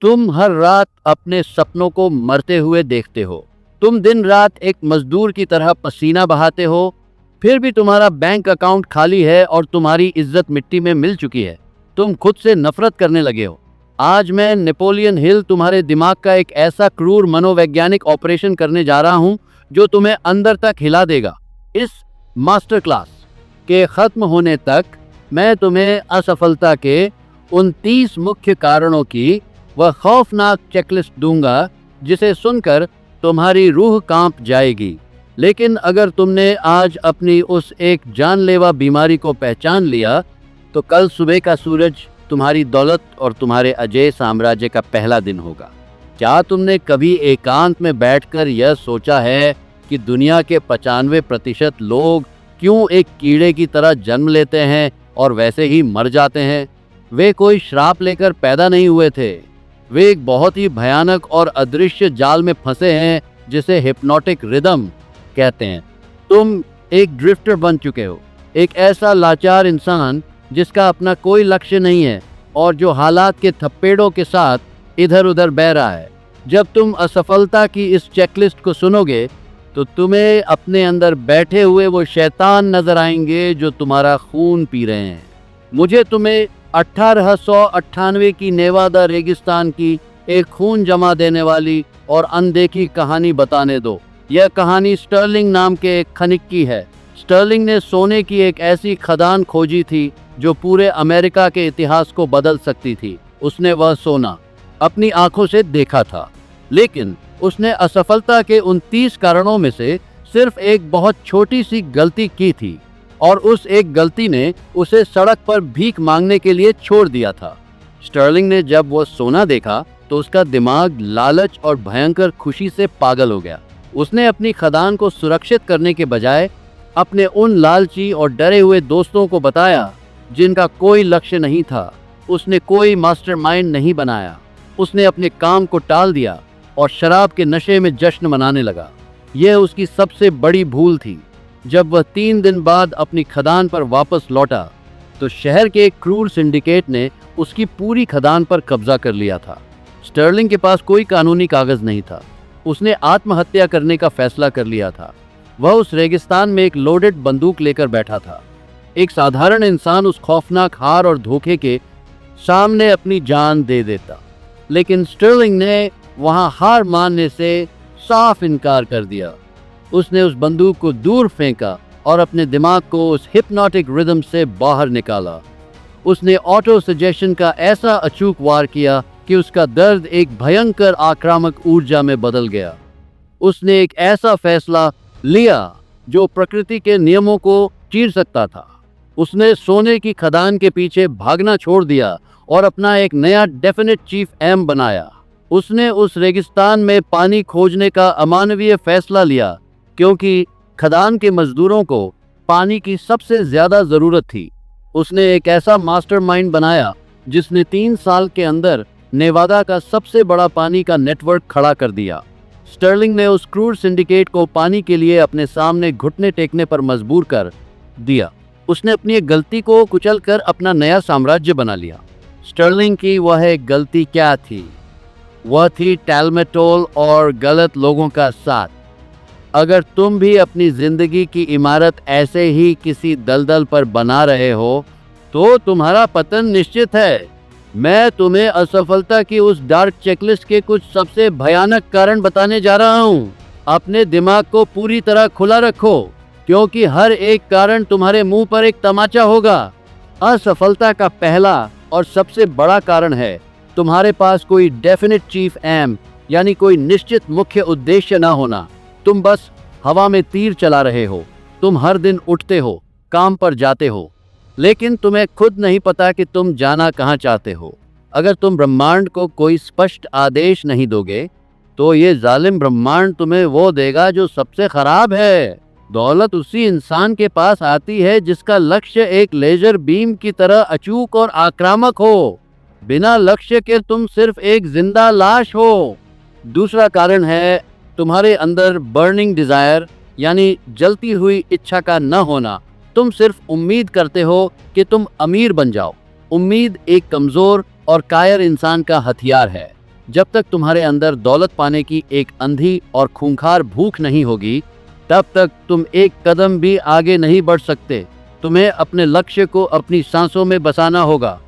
तुम हर रात अपने सपनों को मरते हुए देखते हो। तुम दिन रात एक मजदूर की तरह पसीना बहाते हो, फिर भी तुम्हारा बैंक अकाउंट खाली है और तुम्हारी इज्जत मिट्टी में मिल चुकी है। तुम खुद से नफरत करने लगे हो। आज मैं नेपोलियन हिल तुम्हारे दिमाग का एक ऐसा क्रूर मनोवैज्ञानिक ऑपरेशन करने जा रहा हूं जो तुम्हें अंदर तक हिला देगा। इस मास्टर क्लास के खत्म होने तक मैं तुम्हें असफलता के उन 30 मुख्य कारणों की वह खौफनाक चेकलिस्ट दूंगा जिसे सुनकर तुम्हारी रूह कांप जाएगी। लेकिन अगर तुमने आज अपनी उस एक जानलेवा बीमारी को पहचान लिया तो कल सुबह का सूरज तुम्हारी दौलत और तुम्हारे अजय साम्राज्य का पहला दिन होगा। क्या तुमने कभी एकांत में बैठकर यह सोचा है कि दुनिया के 95% लोग क्यों एक कीड़े की तरह जन्म लेते हैं और वैसे ही मर जाते हैं? वे कोई श्राप लेकर पैदा नहीं हुए थे। वे एक बहुत ही भयानक और अदृश्य जाल में फंसे हैं जिसे हिप्नोटिक रिदम कहते हैं। तुम एक ड्रिफ्टर बन चुके हो, एक ऐसा लाचार इंसान जिसका अपना कोई लक्ष्य नहीं है और जो हालात के थप्पेड़ों के साथ इधर उधर बह रहा है। जब तुम असफलता की इस चेकलिस्ट को सुनोगे तो तुम्हें अपने अंदर बैठे हुए वो शैतान नजर आएंगे जो तुम्हारा खून पी रहे हैं। मुझे तुम्हें 1898 की नेवादा रेगिस्तान की एक खून जमा देने वाली और अनदेखी कहानी बताने दो। यह कहानी स्टर्लिंग नाम के एक खनिक की है। स्टर्लिंग ने सोने की एक ऐसी खदान खोजी थी जो पूरे अमेरिका के इतिहास को बदल सकती थी। उसने वह सोना अपनी आंखों से देखा था, लेकिन उसने असफलता के उन 30 कारणों में से सिर्फ एक बहुत छोटी सी गलती की थी और उस एक गलती ने उसे सड़क पर भीख मांगने के लिए छोड़ दिया था। स्टर्लिंग ने जब वह सोना देखा तो उसका दिमाग लालच और भयंकर खुशी से पागल हो गया। उसने अपनी खदान को सुरक्षित करने के बजाय अपने उन लालची और डरे हुए दोस्तों को बताया जिनका कोई लक्ष्य नहीं था। उसने कोई मास्टरमाइंड नहीं बनाया। उसने अपने काम को टाल दिया और शराब के नशे में जश्न मनाने लगा। यह उसकी सबसे बड़ी भूल थी। जब वह 3 दिन बाद अपनी खदान पर वापस लौटा तो शहर के एक क्रूर सिंडिकेट ने उसकी पूरी खदान पर कब्जा कर लिया था। स्टर्लिंग के पास कोई कानूनी कागज नहीं था। उसने आत्महत्या करने का फैसला कर लिया था। वह उस रेगिस्तान में एक लोडेड बंदूक लेकर बैठा था। एक साधारण इंसान उस खौफनाक हार और धोखे के सामने अपनी जान दे देता, लेकिन स्टर्लिंग ने वहां हार मानने से साफ इनकार कर दिया। उसने उस बंदूक को दूर फेंका और अपने दिमाग को उस हिप्नोटिक रिदम से बाहर निकाला। उसने ऑटो सजेशन का ऐसा अचूक वार किया कि उसका दर्द एक भयंकर आक्रामक ऊर्जा में बदल गया। उसने एक ऐसा फैसला लिया जो प्रकृति के नियमों को चीर सकता था। उसने सोने की खदान के पीछे भागना छोड़ दिया और अपना एक नया डेफिनेट चीफ एम बनाया। उसने उस रेगिस्तान में पानी खोजने का अमानवीय फैसला लिया क्योंकि खदान के मजदूरों को पानी की सबसे ज्यादा जरूरत थी। उसने एक ऐसा मास्टरमाइंड बनाया जिसने 3 साल के अंदर नेवादा का सबसे बड़ा पानी का नेटवर्क खड़ा कर दिया। स्टर्लिंग ने उस क्रूर सिंडिकेट को पानी के लिए अपने सामने घुटने टेकने पर मजबूर कर दिया। उसने अपनी एक गलती को कुचलकर अपना नया साम्राज्य बना लिया। स्टर्लिंग की वह एक गलती क्या थी? वह थी टैलमेटोल और गलत लोगों का साथ। अगर तुम भी अपनी जिंदगी की इमारत ऐसे ही किसी दलदल पर बना रहे हो तो तुम्हारा पतन निश्चित है। मैं तुम्हें असफलता की उस डार्क चेकलिस्ट के कुछ सबसे भयानक कारण बताने जा रहा हूं। अपने दिमाग को पूरी तरह खुला रखो क्योंकि हर एक कारण तुम्हारे मुंह पर एक तमाचा होगा। असफलता का पहला और सबसे बड़ा कारण है तुम्हारे पास कोई डेफिनेट चीफ एम यानी कोई निश्चित मुख्य उद्देश्य ना होना। तुम बस हवा में तीर चला रहे हो। तुम हर दिन उठते हो, काम पर जाते हो, लेकिन तुम्हें खुद नहीं पता कि तुम जाना कहाँ चाहते हो। अगर तुम ब्रह्मांड को कोई स्पष्ट आदेश नहीं दोगे तो ये जालिम ब्रह्मांड तुम्हें वो देगा जो सबसे खराब है। दौलत उसी इंसान के पास आती है जिसका लक्ष्य एक लेजर बीम की तरह अचूक और आक्रामक हो। बिना लक्ष्य के तुम सिर्फ एक जिंदा लाश हो। दूसरा कारण है तुम्हारे अंदर बर्निंग डिजायर यानी जलती हुई इच्छा का न होना। तुम सिर्फ उम्मीद करते हो कि तुम अमीर बन जाओ। उम्मीद एक कमजोर और कायर इंसान का हथियार है। जब तक तुम्हारे अंदर दौलत पाने की एक अंधी और खूंखार भूख नहीं होगी, तब तक तुम एक कदम भी आगे नहीं बढ़ सकते। तुम्हें अपने लक्ष्य को अपनी सांसों में बसाना होगा।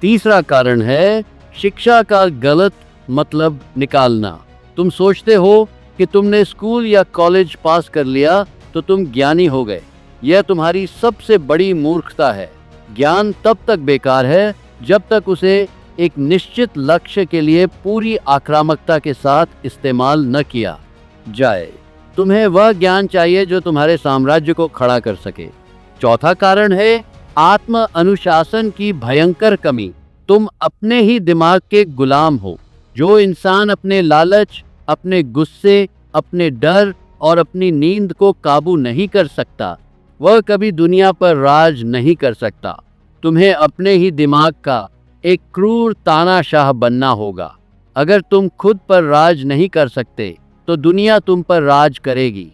तीसरा कारण है शिक्षा का गलत मतलब निकालना। तुम सोचते हो कि तुमने स्कूल या कॉलेज पास कर लिया तो तुम ज्ञानी हो गए। यह तुम्हारी सबसे बड़ी मूर्खता है। ज्ञान तब तक बेकार है जब तक उसे एक निश्चित लक्ष्य के लिए पूरी आक्रामकता के साथ इस्तेमाल न किया जाए। तुम्हें वह ज्ञान चाहिए जो तुम्हारे साम्राज्य को खड़ा कर सके। चौथा कारण है आत्म अनुशासन की भयंकर कमी। तुम अपने ही दिमाग के गुलाम हो। जो इंसान अपने लालच, अपने गुस्से, अपने डर और अपनी नींद को काबू नहीं कर सकता, वह कभी दुनिया पर राज नहीं कर सकता। तुम्हें अपने ही दिमाग का एक क्रूर तानाशाह बनना होगा। अगर तुम खुद पर राज नहीं कर सकते तो दुनिया तुम पर राज करेगी।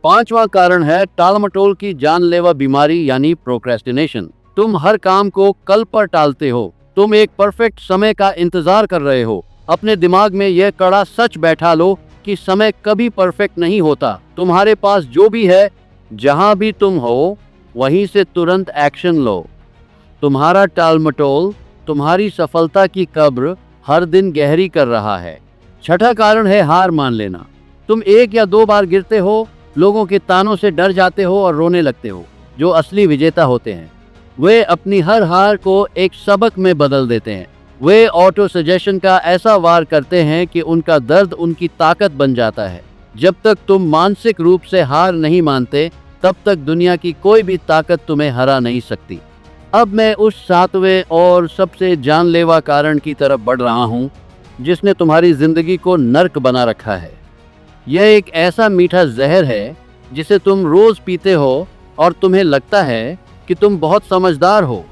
पांचवा कारण है टालमटोल की जानलेवा बीमारी यानी प्रोक्रेस्टिनेशन। तुम हर काम को कल पर टालते हो। तुम एक परफेक्ट समय का इंतजार कर रहे हो। अपने दिमाग में यह कड़ा सच बैठा लो कि समय कभी परफेक्ट नहीं होता। तुम्हारे पास जो भी है, जहां भी तुम हो, वहीं से तुरंत एक्शन लो। तुम्हारा टालमटोल तुम्हारी सफलता की कब्र हर दिन गहरी कर रहा है। छठा कारण है हार मान लेना। तुम एक या दो बार गिरते हो, लोगों के तानों से डर जाते हो और रोने लगते हो। जो असली विजेता होते हैं वे अपनी हर हार को एक सबक में बदल देते हैं। वे ऑटो सजेशन का ऐसा वार करते हैं कि उनका दर्द उनकी ताकत बन जाता है। जब तक तुम मानसिक रूप से हार नहीं मानते, तब तक दुनिया की कोई भी ताकत तुम्हें हरा नहीं सकती। अब मैं उस सातवें और सबसे जानलेवा कारण की तरफ बढ़ रहा हूँ जिसने तुम्हारी जिंदगी को नर्क बना रखा है। यह एक ऐसा मीठा जहर है जिसे तुम रोज पीते हो और तुम्हें लगता है कि तुम बहुत समझदार हो,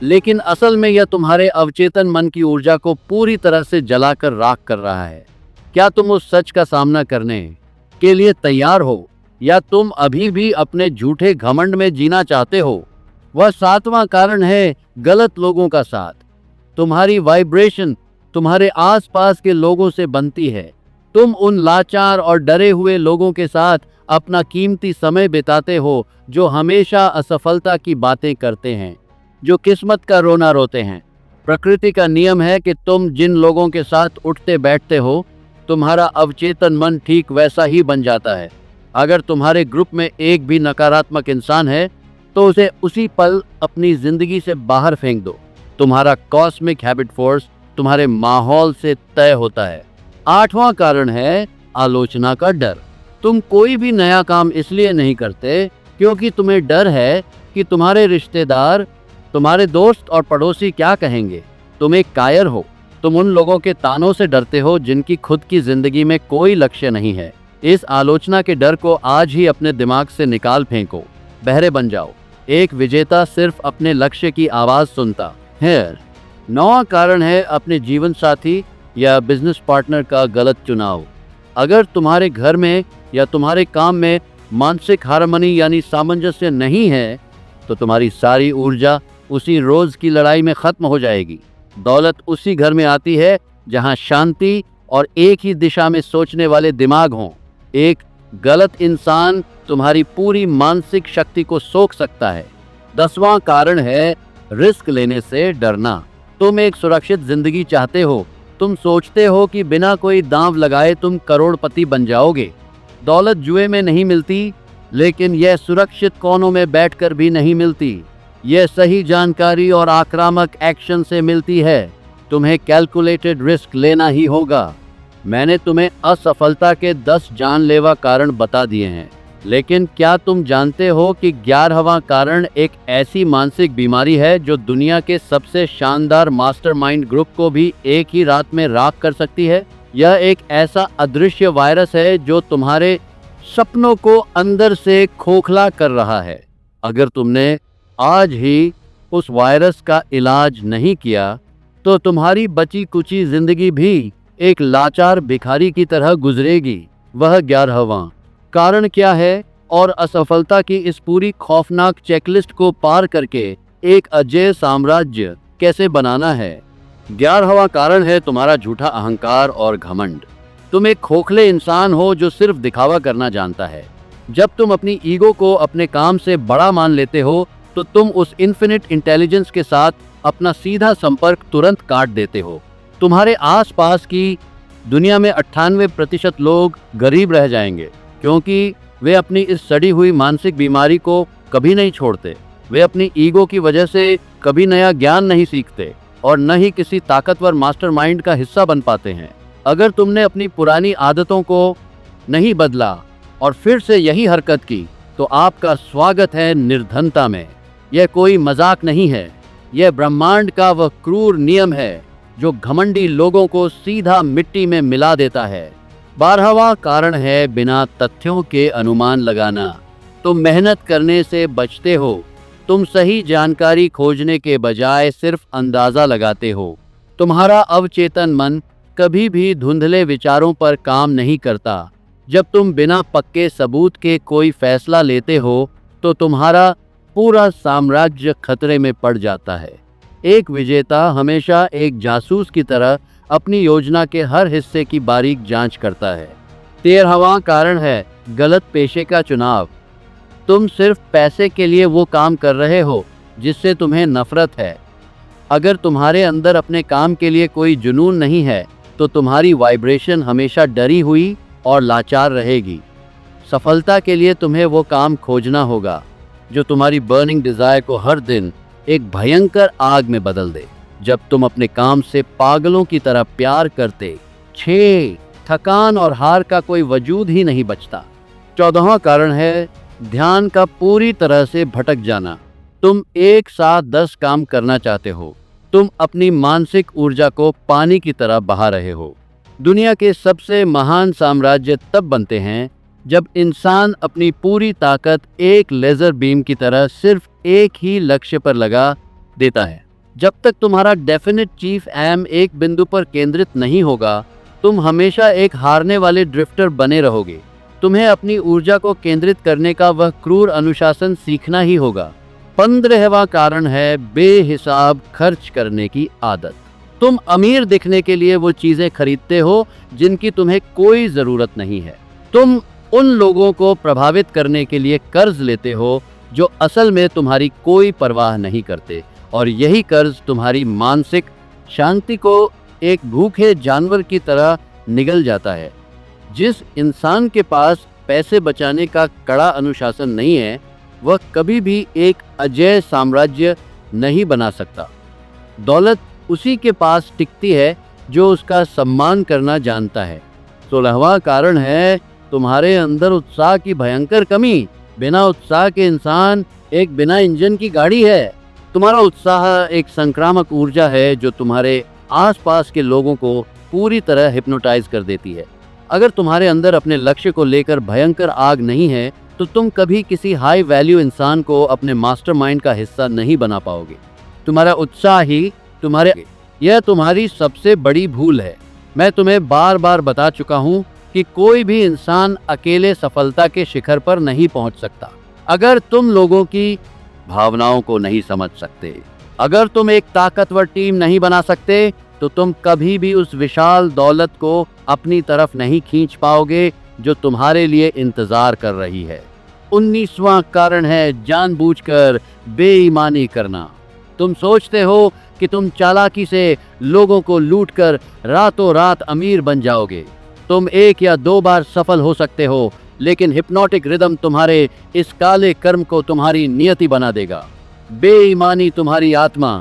लेकिन असल में यह तुम्हारे अवचेतन मन की ऊर्जा को पूरी तरह से जलाकर राख कर रहा है। क्या तुम उस सच का सामना करने के लिए तैयार हो, या तुम अभी भी अपने झूठे घमंड में जीना चाहते हो? वह सातवां कारण है गलत लोगों का साथ। तुम्हारी वाइब्रेशन तुम्हारे आसपास के लोगों से बनती है। तुम उन लाचार और डरे हुए लोगों के साथ अपना कीमती समय बिताते हो जो हमेशा असफलता की बातें करते हैं, जो किस्मत का रोना रोते हैं। प्रकृति का नियम है कि तुम जिन लोगों के साथ उठते बैठते हो, तुम्हारा अवचेतन मन ठीक वैसा ही बन जाता है। अगर तुम्हारे ग्रुप में एक भी नकारात्मक इंसान है तो उसे उसी पल अपनी जिंदगी से बाहर फेंक दो। तुम्हारा कॉस्मिक हैबिट फोर्स तुम्हारे माहौल से तय होता है। आठवां कारण है आलोचना का डर। तुम कोई भी नया काम इसलिए नहीं करते क्योंकि तुम्हें डर है कि तुम्हारे रिश्तेदार, तुम्हारे दोस्त और पड़ोसी क्या कहेंगे। तुम एक कायर हो। तुम उन लोगों के तानों से डरते हो जिनकी खुद की जिंदगी में कोई लक्ष्य नहीं है। इस आलोचना के डर को आज ही अपने दिमाग से निकाल फेंको। बहरे बन जाओ। एक विजेता सिर्फ अपने लक्ष्य की आवाज सुनता है। नौवां कारण है अपने जीवन साथी या बिजनेस पार्टनर का गलत चुनाव। अगर तुम्हारे घर में या तुम्हारे काम में मानसिक हार्मनी यानी सामंजस्य नहीं है, तो तुम्हारी सारी ऊर्जा उसी रोज की लड़ाई में खत्म हो जाएगी। दौलत उसी घर में आती है जहां शांति और एक ही दिशा में सोचने वाले दिमाग हों। एक गलत इंसान तुम्हारी पूरी मानसिक शक्ति को सोख सकता है। 10वां कारण है रिस्क लेने से डरना। तुम एक सुरक्षित जिंदगी चाहते हो। तुम सोचते हो कि बिना कोई दांव लगाए तुम करोड़पति बन जाओगे। दौलत जुए में नहीं मिलती, लेकिन यह सुरक्षित कोनों में बैठकर भी नहीं मिलती। यह सही जानकारी और आक्रामक एक्शन से मिलती है। तुम्हें कैलकुलेटेड रिस्क लेना ही होगा। मैंने तुम्हें असफलता के 10 जानलेवा कारण बता दिए हैं, लेकिन क्या तुम जानते हो कि 11वां कारण एक ऐसी मानसिक बीमारी है जो दुनिया के सबसे शानदार मास्टरमाइंड ग्रुप को भी एक ही रात में राख कर सकती है? यह एक ऐसा अदृश्य वायरस है जो तुम्हारे सपनों को अंदर से खोखला कर रहा है। अगर तुमने आज ही उस वायरस का इलाज नहीं किया, तो तुम्हारी बची कुची जिंदगी भी एक लाचार भिखारी की तरह गुजरेगी। वह 11वां कारण क्या है और असफलता की इस पूरी खौफनाक चेकलिस्ट को पार करके एक अजेय साम्राज्य कैसे बनाना है? 11वां कारण है तुम्हारा झूठा अहंकार और घमंड। तुम एक खोखले इंसान हो जो सिर्फ दिखावा करना जानता है। जब तुम अपनी ईगो को अपने काम से बड़ा मान लेते हो तो तुम उस इन्फिनिट इंटेलिजेंस के साथ अपना सीधा संपर्क तुरंत काट देते हो। तुम्हारे आसपास की दुनिया में 98% लोग गरीब रह जाएंगे क्योंकि वे अपनी इस सड़ी हुई मानसिक बीमारी को कभी नहीं छोड़ते। वे अपनी ईगो की वजह से कभी नया ज्ञान नहीं सीखते और न ही किसी ताकतवर मास्टरमाइंड का हिस्सा बन पाते हैं। अगर तुमने अपनी पुरानी आदतों को नहीं बदला और फिर से यही हरकत की तो आपका स्वागत है निर्धनता में। यह कोई मजाक नहीं है, यह ब्रह्मांड का वह क्रूर नियम है जो घमंडी लोगों को सीधा मिट्टी में मिला देता है। 12वां कारण है बिना तथ्यों के अनुमान लगाना। तुम मेहनत करने से बचते हो। तुम सही जानकारी खोजने के बजाय सिर्फ अंदाजा लगाते हो। तुम्हारा अवचेतन मन कभी भी धुंधले विचारों पर काम नहीं करता। जब तुम बिना पक्के सबूत के कोई फैसला लेते हो तो तुम्हारा पूरा साम्राज्य खतरे में पड़ जाता है। एक विजेता हमेशा एक जासूस की तरह अपनी योजना के हर हिस्से की बारीक जांच करता है। 13वां कारण है गलत पेशे का चुनाव। तुम सिर्फ पैसे के लिए वो काम कर रहे हो जिससे तुम्हें नफरत है। अगर तुम्हारे अंदर अपने काम के लिए कोई जुनून नहीं है तो तुम्हारी वाइब्रेशन हमेशा डरी हुई और लाचार रहेगी। सफलता के लिए तुम्हें वो काम खोजना होगा जो तुम्हारी बर्निंग डिजायर को हर दिन एक भयंकर आग में बदल दे। जब तुम अपने काम से पागलों की तरह प्यार करते, थकान और हार का कोई वजूद ही नहीं बचता। 14वां कारण है ध्यान का पूरी तरह से भटक जाना। तुम एक साथ 10 काम करना चाहते हो। तुम अपनी मानसिक ऊर्जा को पानी की तरह बहा रहे हो। दुनिया के सबसे महान साम्राज्य तब बनते हैं जब इंसान अपनी पूरी ताकत एक लेजर बीम की तरह सिर्फ एक ही लक्ष्य पर लगा देता है। जब तक तुम्हारा डेफिनेट चीफ एम एक बिंदु पर केंद्रित नहीं होगा, तुम हमेशा एक हारने वाले ड्रिफ्टर बने रहोगे। तुम्हें अपनी ऊर्जा को केंद्रित करने का वह क्रूर अनुशासन सीखना ही होगा। 15वां कारण है बेहिसाब खर्च करने की आदत। तुम अमीर दिखने के लिए वो चीजें खरीदते हो जिनकी तुम्हें कोई जरूरत नहीं है। तुम उन लोगों को प्रभावित करने के लिए कर्ज लेते हो जो असल में तुम्हारी कोई परवाह नहीं करते, और यही कर्ज तुम्हारी मानसिक शांति को एक भूखे जानवर की तरह निगल जाता है। जिस इंसान के पास पैसे बचाने का कड़ा अनुशासन नहीं है, वह कभी भी एक अजेय साम्राज्य नहीं बना सकता। दौलत उसी के पास टिकती है जो उसका सम्मान करना जानता है। 16वां कारण है तुम्हारे अंदर उत्साह की भयंकर कमी। बिना उत्साह के इंसान एक बिना इंजन की गाड़ी है। तुम्हारा उत्साह एक संक्रामक ऊर्जा है जो तुम्हारे आसपास के लोगों को पूरी तरह हिप्नोटाइज कर देती है। अगर तुम्हारे अंदर अपने लक्ष्य को लेकर भयंकर आग नहीं है तो तुम कभी किसी हाई वैल्यू इंसान को अपने मास्टरमाइंड का हिस्सा नहीं बना पाओगे। तुम्हारा उत्साह ही यह तुम्हारी सबसे बड़ी भूल है। मैं तुम्हें बार बार बता चुका हूँ कि कोई भी इंसान अकेले सफलता के शिखर पर नहीं पहुँच सकता। अगर तुम लोगों की भावनाओं को नहीं समझ सकते, अगर तुम एक ताकतवर टीम नहीं बना सकते, तो तुम कभी भी उस विशाल दौलत को अपनी तरफ नहीं खींच पाओगे जो तुम्हारे लिए इंतजार कर रही है। 19वां कारण है जानबूझकर बेईमानी करना। तुम सोचते हो कि तुम चालाकी से लोगों को लूटकर रातों रात अमीर बन जाओगे। तुम 1 या 2 बार सफल हो सकते हो, लेकिन हिप्नोटिक रिदम तुम्हारे इस काले कर्म को तुम्हारी नियति बना देगा। बेईमानी तुम्हारी आत्मा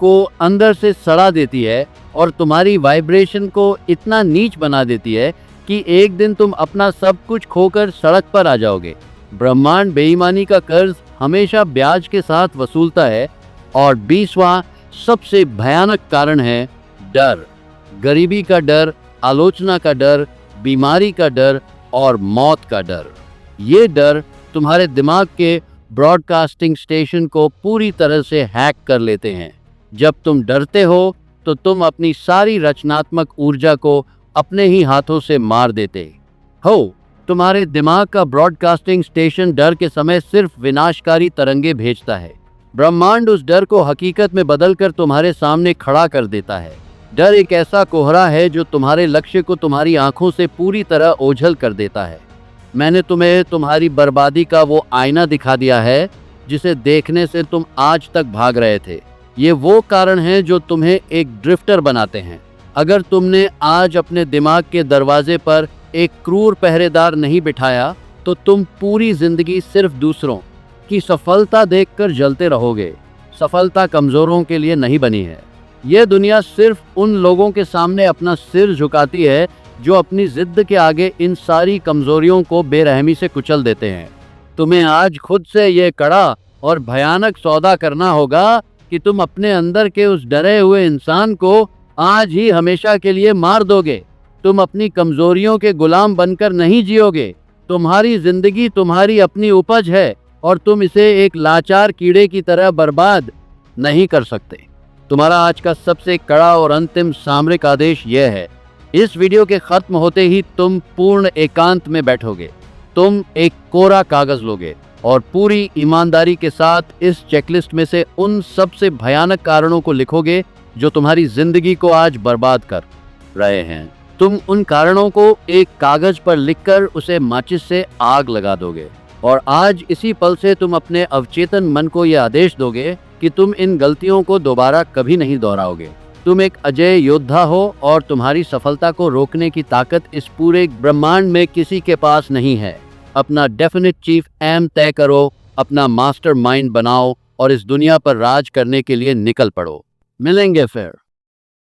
को अंदर से सड़ा देती है और तुम्हारी वाइब्रेशन को इतना नीच बना देती है कि एक दिन तुम अपना सब कुछ खोकर सड़क पर आ जाओगे। ब्रह्मांड बेईमानी का कर्ज हमेशा ब्याज के साथ वसूलता है। और 20वां सबसे भयानक कारण है डर। गरीबी का डर, आलोचना का डर, बीमारी का डर और मौत का डर। ये डर तुम्हारे दिमाग के ब्रॉडकास्टिंग स्टेशन को पूरी तरह से हैक कर लेते हैं। जब तुम डरते हो तो तुम अपनी सारी रचनात्मक ऊर्जा को अपने ही हाथों से मार देते हो। तुम्हारे दिमाग का ब्रॉडकास्टिंग स्टेशन डर के समय सिर्फ विनाशकारी तरंगे भेजता है। ब्रह्मांड उस डर को हकीकत में बदलकर तुम्हारे सामने खड़ा कर देता है। डर एक ऐसा कोहरा है जो तुम्हारे लक्ष्य को तुम्हारी आंखों से पूरी तरह ओझल कर देता है। मैंने तुम्हें तुम्हारी बर्बादी का वो आईना दिखा दिया है जिसे देखने से तुम आज तक भाग रहे थे। ये वो कारण हैं जो तुम्हें एक ड्रिफ्टर बनाते हैं। अगर तुमने आज अपने दिमाग के दरवाजे पर एक क्रूर पहरेदार नहीं बिठाया तो तुम पूरी जिंदगी सिर्फ दूसरों की सफलता देखकर जलते रहोगे। सफलता कमजोरों के लिए नहीं बनी है। यह दुनिया सिर्फ उन लोगों के सामने अपना सिर झुकाती है जो अपनी जिद के आगे इन सारी कमजोरियों को बेरहमी से कुचल देते हैं। तुम्हें आज खुद से ये कड़ा और भयानक सौदा करना होगा कि तुम अपने अंदर के उस डरे हुए इंसान को आज ही हमेशा के लिए मार दोगे। तुम अपनी कमजोरियों के गुलाम बनकर नहीं जियोगे। तुम्हारी जिंदगी तुम्हारी अपनी उपज है और तुम इसे एक लाचार कीड़े की तरह बर्बाद नहीं कर सकते। तुम्हारा आज का सबसे कड़ा और अंतिम सामरिक आदेश यह है, इस वीडियो के खत्म होते ही तुम पूर्ण एकांत में बैठोगे। तुम एक कोरा कागज लोगे और पूरी ईमानदारी के साथ इस चेकलिस्ट में से उन सबसे भयानक कारणों को लिखोगे जो तुम्हारी जिंदगी को आज बर्बाद कर रहे हैं। तुम उन कारणों को एक कागज पर लिखकर उसे माचिस से आग लगा दोगे और आज इसी पल से तुम अपने अवचेतन मन को यह आदेश दोगे कि तुम इन गलतियों को दोबारा कभी नहीं दोहराओगे। तुम एक अजय योद्धा हो और तुम्हारी सफलता को रोकने की ताकत इस पूरे ब्रह्मांड में किसी के पास नहीं है। अपना डेफिनेट चीफ एम तय करो, अपना मास्टर माइंड बनाओ और इस दुनिया पर राज करने के लिए निकल पड़ो। मिलेंगे फिर।